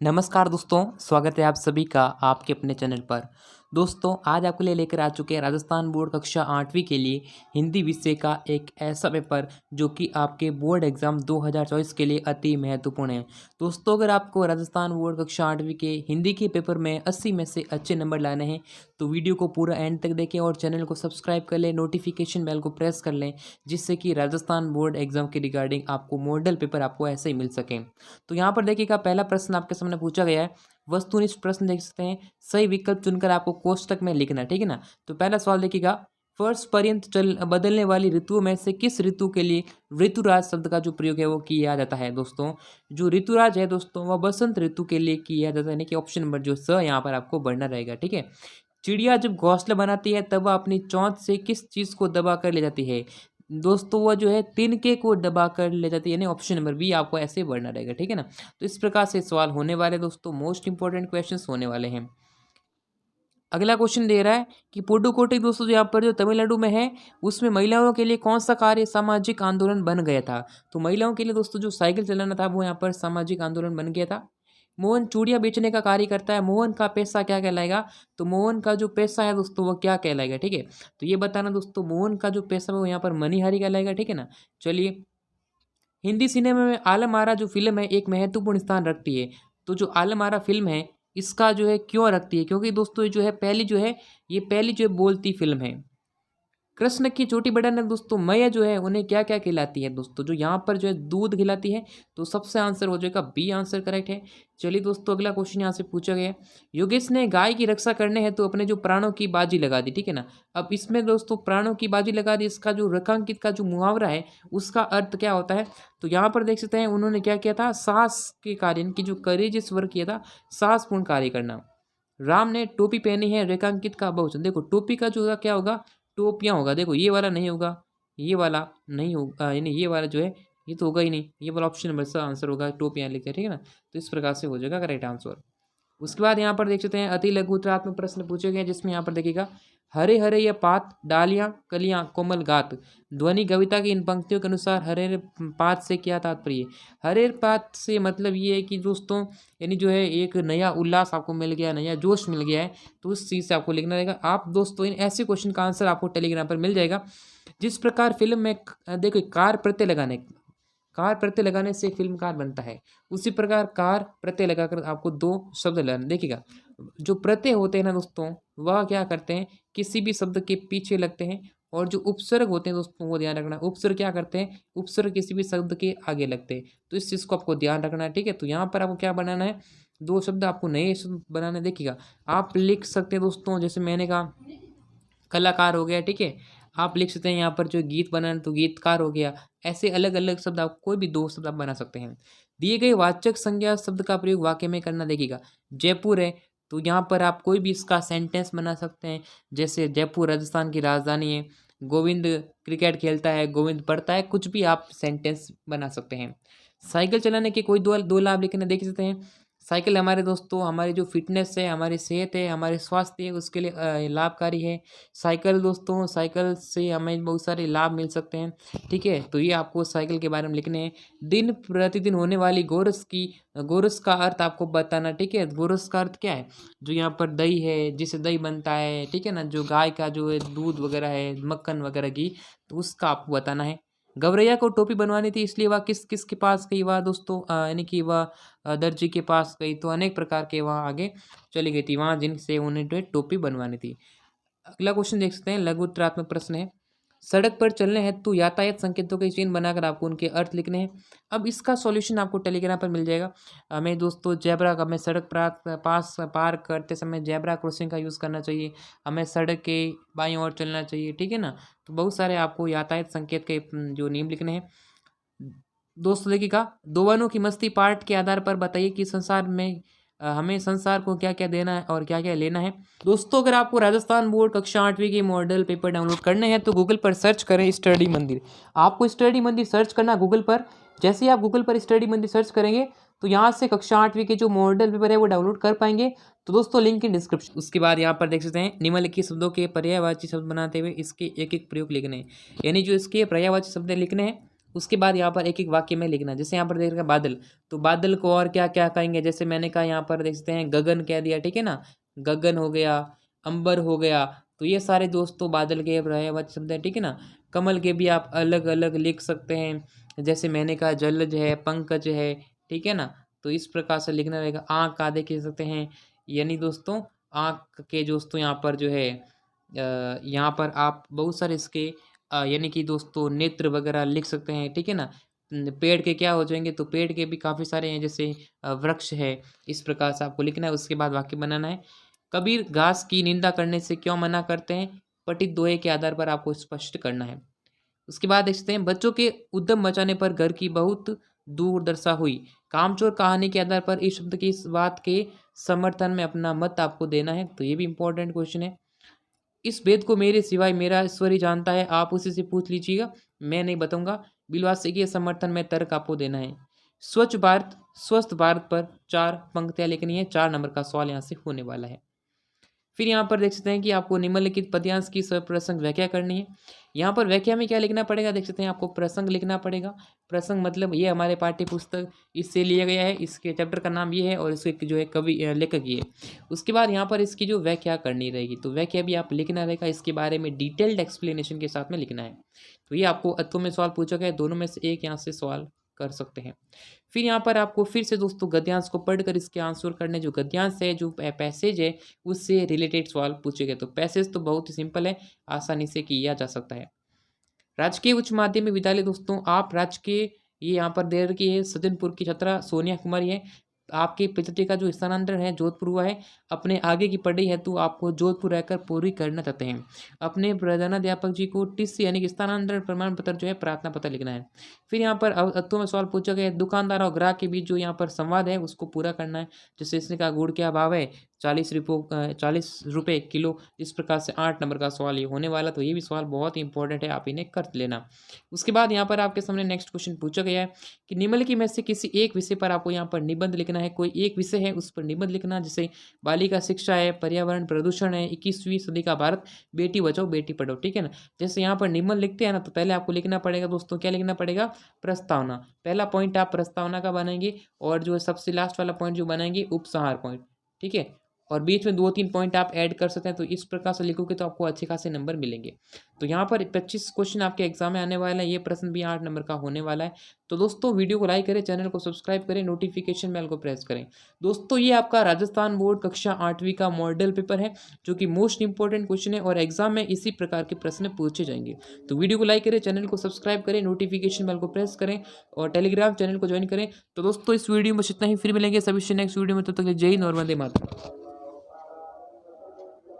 नमस्कार दोस्तों, स्वागत है आप सभी का आपके अपने चैनल पर। दोस्तों, आज आपके लिए लेकर आ चुके हैं राजस्थान बोर्ड कक्षा 8वीं के लिए हिंदी विषय का एक ऐसा पेपर जो कि आपके बोर्ड एग्ज़ाम 2024 के लिए अति महत्वपूर्ण है। दोस्तों, अगर आपको राजस्थान बोर्ड कक्षा 8वीं के हिंदी के पेपर में 80 में से अच्छे नंबर लाने हैं तो वीडियो को पूरा एंड तक देखें और चैनल को सब्सक्राइब कर लें, नोटिफिकेशन बेल को प्रेस कर लें, जिससे कि राजस्थान बोर्ड एग्ज़ाम के रिगार्डिंग आपको मॉडल पेपर आपको ऐसे ही मिल सकें। तो यहाँ पर देखिएगा, पहला प्रश्न आपके सामने पूछा गया है। वस्तुनिष्ठ प्रश्न देख सकते हैं, सही विकल्प चुनकर आपको कोष्टक में लिखना है, ठीक है ना। तो पहला सवाल देखिएगा, वर्ष पर्यंत चल बदलने वाली ऋतुओं में से किस ऋतु के लिए ऋतुराज शब्द का जो प्रयोग है वो किया जाता है। दोस्तों, जो ऋतुराज है दोस्तों वह बसंत ऋतु के लिए किया जाता है, यानी कि ऑप्शन नंबर जो स यहाँ पर आपको बढ़ना रहेगा, ठीक है। चिड़िया जब घोंसला बनाती है तब वह अपनी चोंच से किस चीज़ को दबा कर ले जाती है। दोस्तों, वह जो है तिनके को दबा कर ले जाती है, यानी ऑप्शन नंबर बी आपको ऐसे बढ़ना रहेगा, ठीक है ना। तो इस प्रकार से सवाल होने वाले दोस्तों, मोस्ट इंपॉर्टेंट क्वेश्चंस होने वाले हैं। अगला क्वेश्चन दे रहा है कि पुडुकोट्टई दोस्तों जो यहाँ पर जो तमिलनाडु में है उसमें महिलाओं के लिए कौन सा कार्य सामाजिक आंदोलन बन गया था। तो महिलाओं के लिए दोस्तों जो साइकिल चलाना था वो यहाँ पर सामाजिक आंदोलन बन गया था। मोहन चूड़ियाँ बेचने का कार्य करता है, मोहन का पैसा क्या कहलाएगा। तो मोहन का जो पैसा है दोस्तों वो क्या कहलाएगा, ठीक है। तो ये बताना दोस्तों, मोहन का जो पैसा है वो यहाँ पर मनीहारी कहलाएगा, ठीक है ना। चलिए, हिंदी सिनेमा में आलम आरा जो फिल्म है एक महत्वपूर्ण स्थान रखती है। तो जो आलम आरा फिल्म है इसका जो है क्यों रखती है, क्योंकि दोस्तों ये जो है पहली जो है बोलती फिल्म है। कृष्ण की छोटी बहन दोस्तों मैया जो है उन्हें क्या क्या खिलाती है। दोस्तों, जो यहाँ पर जो है दूध खिलाती है। तो सबसे आंसर हो जाएगा बी आंसर करेक्ट है। चलिए दोस्तों, अगला क्वेश्चन यहाँ से पूछा गया है, योगेश ने गाय की रक्षा करने हैं तो अपने जो प्राणों की बाजी लगा दी, ठीक है ना। अब इसमें दोस्तों प्राणों की बाजी लगा दी, इसका जो रेखांकित का जो मुहावरा है उसका अर्थ क्या होता है। तो यहाँ पर देख सकते हैं उन्होंने क्या किया था, साहस के कार्य, इनकी जो करेजियस वर्क किया था, साहसपूर्ण कार्य करना। राम ने टोपी पहनी है, रेखांकित का बहुवचन। देखो टोपी का जो होगा क्या होगा, टोपियाँ होगा। देखो ये वाला नहीं होगा, ये वाला नहीं होगा, यानी ये वाला जो है ये तो होगा ही नहीं, ये वाला ऑप्शन नंबर सा आंसर होगा, टोपियाँ लिखते हैं, ठीक है ना। तो इस प्रकार से हो जाएगा करेक्ट आंसर। उसके बाद यहाँ पर देख सकते हैं अति लघु उत्तरात्मक प्रश्न पूछे गए, जिसमें यहाँ पर देखिएगा, हरे हरे ये पात डालियाँ कलियाँ कोमल गात, ध्वनि कविता की इन पंक्तियों के अनुसार हरे हरे पात से क्या तात्पर्य। हरे पात से मतलब ये है कि दोस्तों यानी जो है एक नया उल्लास आपको मिल गया, नया जोश मिल गया है, तो उस चीज़ से आपको लिखना रहेगा। आप दोस्तों इन ऐसे क्वेश्चन का आंसर आपको टेलीग्राम पर मिल जाएगा। जिस प्रकार फिल्म में देखो कार प्रत्यय लगाने से फिल्मकार बनता है, उसी प्रकार कार प्रत्यय लगाकर आपको दो शब्द लगाना। देखिएगा, जो प्रत्यय होते हैं ना दोस्तों वह क्या करते हैं, किसी भी शब्द के पीछे लगते हैं, और जो उपसर्ग होते हैं दोस्तों वो ध्यान रखना, उपसर्ग क्या करते हैं, उपसर्ग किसी भी शब्द के आगे लगते हैं। तो इस चीज़ को आपको ध्यान रखना है, ठीक है। तो यहाँ पर आपको क्या बनाना है, दो शब्द आपको नए शब्द बनाना है। देखिएगा, आप लिख सकते हैं दोस्तों, जैसे मैंने कहा कलाकार हो गया, ठीक है। आप लिख सकते हैं यहाँ पर जो गीत बनाना तो गीतकार हो गया। ऐसे अलग अलग शब्द आप कोई भी दो शब्द आप बना सकते हैं। दिए गए वाचक संज्ञा शब्द का प्रयोग वाक्य में करना। देखिएगा, जयपुर है तो यहाँ पर आप कोई भी इसका सेंटेंस बना सकते हैं, जैसे जयपुर राजस्थान की राजधानी है, गोविंद क्रिकेट खेलता है, गोविंद पढ़ता है, कुछ भी आप सेंटेंस बना सकते हैं। साइकिल चलाने के कोई दो दो लाभ लिखने देख सकते हैं। साइकिल हमारे दोस्तों हमारी जो फिटनेस है, हमारी सेहत है, हमारे स्वास्थ्य है उसके लिए लाभकारी है। साइकिल दोस्तों, साइकिल से हमें बहुत सारे लाभ मिल सकते हैं, ठीक है। तो ये आपको साइकिल के बारे में लिखने हैं। दिन प्रतिदिन होने वाली गोरस का अर्थ आपको बताना, ठीक है। गोरस का अर्थ क्या है, जो यहाँ पर दही है, जिससे दही बनता है, ठीक है ना, जो गाय का जो है दूध वगैरह है, मक्खन वगैरह की, तो उसका आपको बताना है। गौरैया को टोपी बनवानी थी इसलिए वह किस किस के पास गई, वह दोस्तों यानी कि वह दर्जी के पास गई, तो अनेक प्रकार के वहाँ आगे चली गई थी वहाँ जिनसे उन्हें जो है टोपी बनवानी थी। अगला क्वेश्चन देख सकते हैं, लघु उत्तरात्मक प्रश्न है। सड़क पर चलने हेतु यातायात संकेतों के चिन्ह बनाकर आपको उनके अर्थ लिखने हैं। अब इसका सॉल्यूशन आपको टेलीग्राम पर मिल जाएगा। हमें दोस्तों हमें सड़क पास पार करते समय जेब्रा क्रॉसिंग का यूज़ करना चाहिए, हमें सड़क के बाईं ओर चलना चाहिए, ठीक है ना। तो बहुत सारे आपको यातायात संकेत के जो नियम लिखने हैं। दोस्तों देखिएगा, दो वनों की मस्ती पार्ट के आधार पर बताइए कि संसार में हमें संसार को क्या क्या देना है और क्या क्या लेना है। दोस्तों, अगर आपको राजस्थान बोर्ड कक्षा 8वीं के मॉडल पेपर डाउनलोड करने हैं तो गूगल पर सर्च करें स्टडी मंदिर। आपको स्टडी मंदिर सर्च करना गूगल पर। जैसे ही आप गूगल पर स्टडी मंदिर सर्च करेंगे तो यहाँ से कक्षा 8वीं के जो मॉडल पेपर है वो डाउनलोड कर पाएंगे। तो दोस्तों लिंक इन डिस्क्रिप्शन। उसके बाद यहाँ पर देख सकते हैं, निम्नलिखित शब्दों के पर्यायवाची शब्द बनाते हुए इसके एक एक प्रयोग लिखने हैं, यानी जो इसके पर्यायवाची शब्द लिखने हैं उसके बाद यहाँ पर एक एक वाक्य में लिखना। जैसे यहाँ पर देख रहे हैं बादल, तो बादल को और क्या क्या कहेंगे, जैसे मैंने कहा यहाँ पर देख सकते हैं गगन कह दिया, ठीक है ना, गगन हो गया, अंबर हो गया। तो ये सारे दोस्तों बादल के पर्यायवाची शब्द है, ठीक है ना। कमल के भी आप अलग अलग लिख सकते हैं, जैसे मैंने कहा जलज है, पंकज है, ठीक है ना। तो इस प्रकार से लिखना रहेगा। आँख आधे कह सकते हैं, यानी दोस्तों आँख के दोस्तों यहाँ पर जो है यहाँ पर आप बहुत सारे इसके यानी कि दोस्तों नेत्र वगैरह लिख सकते हैं, ठीक है ना। पेड़ के क्या हो जाएंगे, तो पेड़ के भी काफ़ी सारे हैं, जैसे वृक्ष है। इस प्रकार से आपको लिखना है। उसके बाद वाक्य बनाना है। कबीर घास की निंदा करने से क्यों मना करते हैं, पठित दोहे के आधार पर आपको स्पष्ट करना है। उसके बाद देखते हैं बच्चों के उद्यम मचाने पर घर की बहुत दुर्दशा हुई। कामचोर कहानी के आधार पर इस शब्द की इस बात के समर्थन में अपना मत आपको देना है। तो ये भी इंपॉर्टेंट क्वेश्चन है। इस भेद को मेरे सिवाय मेरा ईश्वर ही जानता है, आप उसी से पूछ लीजिएगा, मैं नहीं बताऊंगा। बिलवासी के समर्थन में तर्क आपको देना है। स्वच्छ भारत स्वस्थ भारत पर 4 पंक्तियां लिखनी है। 4 नंबर का सवाल यहाँ से होने वाला है। फिर यहाँ पर देख सकते हैं कि आपको निम्नलिखित पद्यांश की सप्रसंग व्याख्या करनी है। यहाँ पर व्याख्या में क्या लिखना पड़ेगा, देख सकते हैं आपको प्रसंग लिखना पड़ेगा। प्रसंग मतलब ये हमारे पाठ्य पुस्तक इससे लिया गया है, इसके चैप्टर का नाम ये है और इसके जो है कवि लेखक ये है। उसके बाद यहाँ पर इसकी जो व्याख्या करनी रहेगी, तो व्याख्या भी आप लिखना रहेगा, इसके बारे में डिटेल्ड एक्सप्लेनेशन के साथ में लिखना है। तो ये आपको अत्वों में सवाल पूछा गया है, दोनों में से एक यहाँ से सवाल कर सकते हैं। फिर यहाँ पर आपको फिर से दोस्तों गद्यांश को पढ़कर इसके आंसर करने, जो गद्यांश है जो पैसेज है उससे रिलेटेड सवाल पूछे गए। तो पैसेज तो बहुत ही सिंपल है, आसानी से किया जा सकता है। राजकीय उच्च माध्यमिक विद्यालय दोस्तों, आप राजकीय ये यहाँ पर दे रखी है, सज्जनपुर की छात्रा सोनिया कुमारी है। आपके पिताजी का जो स्थानांतरण है जोधपुर हुआ है, अपने आगे की पढ़ाई हेतु आपको जोधपुर रहकर पूरी करना चाहते हैं। अपने प्रधानाध्यापक जी को टीसी यानी कि स्थानांतरण प्रमाण पत्र जो है प्रार्थना पत्र लिखना है। फिर यहाँ पर अत्तों में सवाल पूछा गया है, दुकानदार और ग्राहक के बीच जो यहाँ पर संवाद है उसको पूरा करना है। जैसे इसने कहा गुड़ क्या भाव है, 40 रुपये किलो। इस प्रकार से 8 नंबर का सवाल ये होने वाला। तो ये भी सवाल बहुत ही इंपॉर्टेंट है, आप इन्हें कर लेना। उसके बाद यहाँ पर आपके सामने नेक्स्ट क्वेश्चन पूछा गया है कि निम्नलिखित में से किसी एक विषय पर आपको यहाँ पर निबंध लिखना है। कोई एक विषय है उस पर निबंध लिखना, जैसे बालिका शिक्षा है, पर्यावरण प्रदूषण है, 21वीं सदी का भारत, बेटी बचाओ बेटी पढ़ाओ, ठीक है ना। जैसे यहाँ पर निबंध लिखते हैं ना, तो पहले आपको लिखना पड़ेगा दोस्तों, क्या लिखना पड़ेगा, प्रस्तावना। पहला पॉइंट आप प्रस्तावना का बनाएंगे और जो सबसे लास्ट वाला पॉइंट जो बनाएंगे उपसंहार पॉइंट, ठीक है। और बीच में 2-3 पॉइंट आप ऐड कर सकते हैं। तो इस प्रकार से लिखोगे तो आपको अच्छे खासे नंबर मिलेंगे। तो यहाँ पर 25 क्वेश्चन आपके एग्जाम में आने वाला है, ये प्रश्न भी 8 नंबर का होने वाला है। तो दोस्तों वीडियो को लाइक करें, चैनल को सब्सक्राइब करें, नोटिफिकेशन बेल को प्रेस करें। दोस्तों ये आपका राजस्थान बोर्ड कक्षा 8वीं का मॉडल पेपर है, जो कि मोस्ट इंपॉर्टेंट क्वेश्चन है और एग्जाम में इसी प्रकार के प्रश्न पूछे जाएंगे। तो वीडियो को लाइक करें, चैनल को सब्सक्राइब करें, नोटिफिकेशन बेल को प्रेस करें और टेलीग्राम चैनल को ज्वाइन करें। तो दोस्तों इस वीडियो में इतना ही, फिर मिलेंगे सभी से नेक्स्ट वीडियो में। तब तक जय हिंद और वंदे मातरम।